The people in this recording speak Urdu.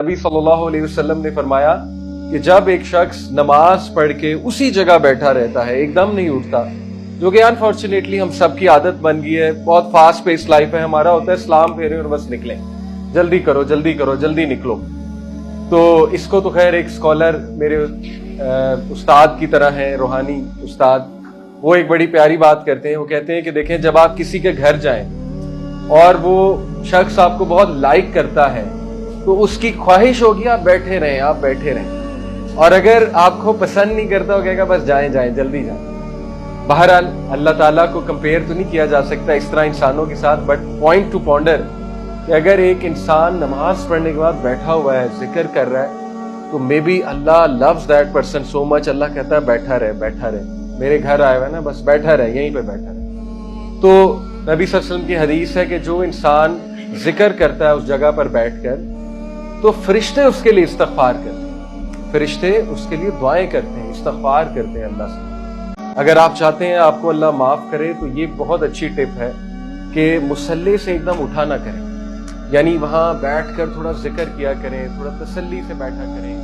نبی صلی اللہ علیہ وسلم نے فرمایا کہ جب ایک شخص نماز پڑھ کے اسی جگہ بیٹھا رہتا ہے، ایک دم نہیں اٹھتا، جو کہ انفارچونیٹلی ہم سب کی عادت بن گئی ہے، بہت فاسٹ پیس لائف ہے ہمارا، ہوتا ہے سلام پھیرے اور بس نکلیں، جلدی کرو جلدی کرو جلدی نکلو۔ تو اس کو تو خیر ایک اسکالر میرے استاد کی طرح ہیں، روحانی استاد، وہ ایک بڑی پیاری بات کرتے ہیں۔ وہ کہتے ہیں کہ دیکھیں، جب آپ کسی کے گھر جائیں اور وہ شخص آپ کو بہت لائک کرتا ہے تو اس کی خواہش ہوگی آپ بیٹھے رہیں، آپ بیٹھے رہیں، اور اگر آپ کو پسند نہیں کرتا وہ کہے گا بس جائیں جائیں جلدی جائیں۔ بہرحال اللہ تعالیٰ کو کمپیئر تو نہیں کیا جا سکتا اس طرح انسانوں کے ساتھ، بٹ پوائنٹ ٹو پونڈر کہ اگر ایک انسان نماز پڑھنے کے بعد بیٹھا ہوا ہے، ذکر کر رہا ہے، تو مے بی اللہ loves that person so much, اللہ کہتا ہے بیٹھا رہے بیٹھا رہے، میرے گھر آیا ہوا ہے نا، بس بیٹھا رہے، یہیں پہ بیٹھا رہے۔ تو نبی صلی اللہ علیہ وسلم کی حدیث ہے کہ جو انسان ذکر کرتا ہے اس جگہ پر بیٹھ کر، تو فرشتے اس کے لیے استغفار کرتے ہیں، فرشتے اس کے لیے دعائیں کرتے ہیں، استغفار کرتے ہیں اللہ سے۔ اگر آپ چاہتے ہیں آپ کو اللہ معاف کرے تو یہ بہت اچھی ٹپ ہے کہ مصلی سے ایک دم اٹھا نہ کریں، یعنی وہاں بیٹھ کر تھوڑا ذکر کیا کریں، تھوڑا تسلی سے بیٹھا کریں۔